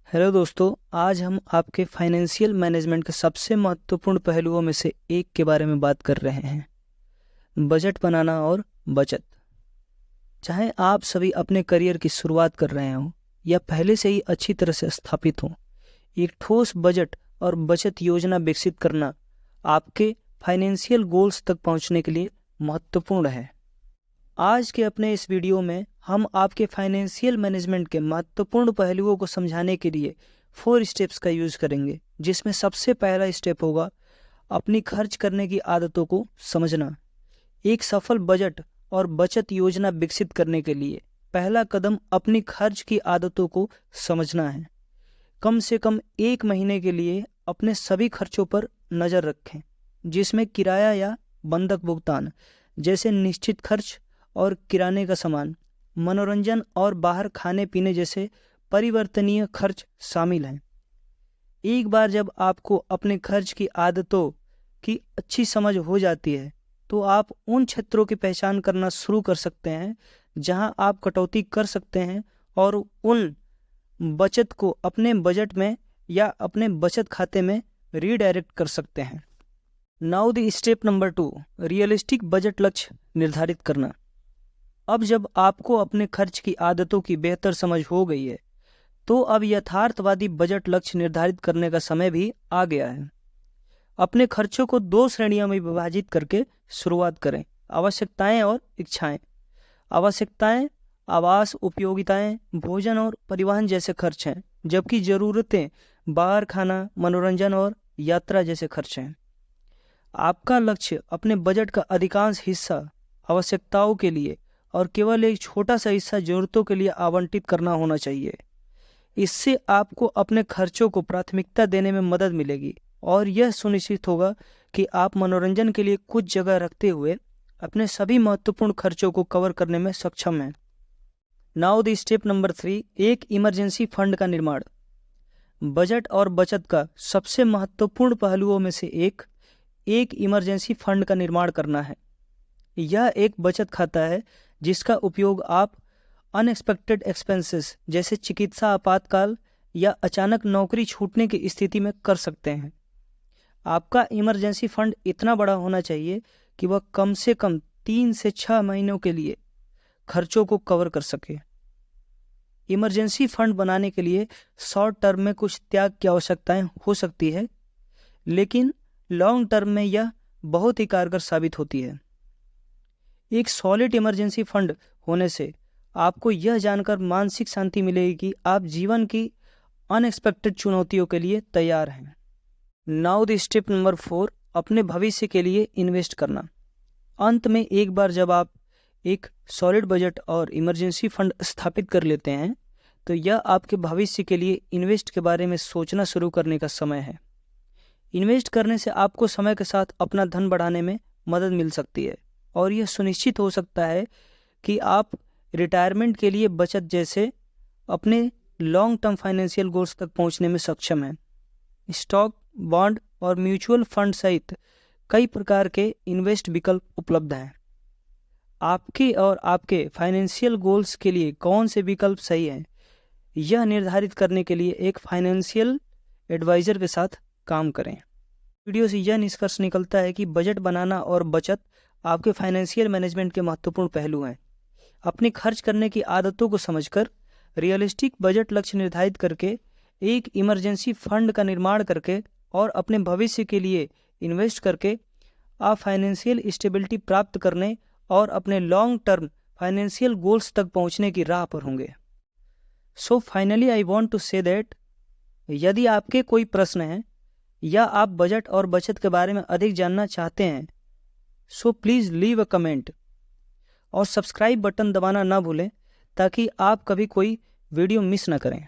Hello दोस्तों, आज हम आपके फाइनेंशियल मैनेजमेंट के सबसे महत्वपूर्ण पहलुओं में से एक के बारे में बात कर रहे हैं, बजट बनाना और बचत। चाहे आप सभी अपने करियर की शुरुआत कर रहे हों या पहले से ही अच्छी तरह से स्थापित हों, एक ठोस बजट और बचत योजना विकसित करना आपके फाइनेंशियल गोल्स तक पहुंचने के लिए महत्वपूर्ण है। आज के अपने इस वीडियो में हम आपके फाइनेंशियल मैनेजमेंट के महत्वपूर्ण पहलुओं को समझाने के लिए 4 स्टेप्स का यूज करेंगे, जिसमें सबसे पहला स्टेप होगा अपनी खर्च करने की आदतों को समझना। एक सफल बजट और बचत योजना विकसित करने के लिए पहला कदम अपनी खर्च की आदतों को समझना है। कम से कम 1 महीने के लिए अपने सभी खर्चों पर नज़र रखें, जिसमें किराया या बंधक भुगतान जैसे निश्चित खर्च और किराने का सामान, मनोरंजन और बाहर खाने पीने जैसे परिवर्तनीय खर्च शामिल हैं। एक बार जब आपको अपने खर्च की आदतों की अच्छी समझ हो जाती है, तो आप उन क्षेत्रों की पहचान करना शुरू कर सकते हैं जहां आप कटौती कर सकते हैं और उन बचत को अपने बजट में या अपने बचत खाते में रीडायरेक्ट कर सकते हैं। Now the step number 2, realistic budget लक्ष्य निर्धारित करना। अब जब आपको अपने खर्च की आदतों की बेहतर समझ हो गई है, तो अब यथार्थवादी बजट लक्ष्य निर्धारित करने का समय भी आ गया है। अपने खर्चों को 2 श्रेणियों में विभाजित करके शुरुआत करें, आवश्यकताएं और इच्छाएं। आवश्यकताएं आवास, उपयोगिताएं, भोजन और परिवहन जैसे खर्च हैं, जबकि जरूरतें बाहर खाना, मनोरंजन और यात्रा जैसे खर्च हैं। आपका लक्ष्य अपने बजट का अधिकांश हिस्सा आवश्यकताओं के लिए और केवल एक छोटा सा हिस्सा जरूरतों के लिए आवंटित करना होना चाहिए। इससे आपको अपने खर्चों को प्राथमिकता देने में मदद मिलेगी और यह सुनिश्चित होगा कि आप मनोरंजन के लिए कुछ जगह रखते हुए अपने सभी महत्वपूर्ण खर्चों को कवर करने में सक्षम हैं। नाउ द स्टेप नंबर 3, एक इमरजेंसी फंड का निर्माण। बजट और बचत का सबसे महत्वपूर्ण पहलुओं में से एक इमरजेंसी फंड का निर्माण करना है। यह एक बचत खाता है जिसका उपयोग आप अनएक्सपेक्टेड एक्सपेंसेस जैसे चिकित्सा आपातकाल या अचानक नौकरी छूटने की स्थिति में कर सकते हैं। आपका इमरजेंसी फंड इतना बड़ा होना चाहिए कि वह कम से कम 3 से 6 महीनों के लिए खर्चों को कवर कर सके। इमरजेंसी फंड बनाने के लिए शॉर्ट टर्म में कुछ त्याग की आवश्यकताएं हो सकती है, लेकिन लॉन्ग टर्म में यह बहुत ही कारगर साबित होती है। एक सॉलिड इमरजेंसी फंड होने से आपको यह जानकर मानसिक शांति मिलेगी कि आप जीवन की अनएक्सपेक्टेड चुनौतियों के लिए तैयार हैं। नाउ द स्टेप नंबर 4, अपने भविष्य के लिए इन्वेस्ट करना। अंत में एक बार जब आप एक सॉलिड बजट और इमरजेंसी फंड स्थापित कर लेते हैं, तो यह आपके भविष्य के लिए इन्वेस्ट के बारे में सोचना शुरू करने का समय है। इन्वेस्ट करने से आपको समय के साथ अपना धन बढ़ाने में मदद मिल सकती है और यह सुनिश्चित हो सकता है कि आप रिटायरमेंट के लिए बचत जैसे अपने लॉन्ग टर्म फाइनेंशियल गोल्स तक पहुंचने में सक्षम हैं। स्टॉक, बॉन्ड और म्यूचुअल फंड सहित कई प्रकार के इन्वेस्ट विकल्प उपलब्ध हैं। आपके और आपके फाइनेंशियल गोल्स के लिए कौन से विकल्प सही हैं, यह निर्धारित करने के लिए एक फाइनेंशियल एडवाइजर के साथ काम करें। वीडियो से यह निष्कर्ष निकलता है कि बजट बनाना और बचत आपके फाइनेंशियल मैनेजमेंट के महत्वपूर्ण पहलू हैं। अपनी खर्च करने की आदतों को समझकर, रियलिस्टिक बजट लक्ष्य निर्धारित करके, एक इमरजेंसी फंड का निर्माण करके और अपने भविष्य के लिए इन्वेस्ट करके आप फाइनेंशियल स्टेबिलिटी प्राप्त करने और अपने लॉन्ग टर्म फाइनेंशियल गोल्स तक पहुंचने की राह पर होंगे। So finally I want to say that यदि आपके कोई प्रश्न हैं या आप बजट और बचत के बारे में अधिक जानना चाहते हैं, so please leave a comment और सब्सक्राइब बटन दबाना ना भूलें ताकि आप कभी कोई वीडियो मिस ना करें।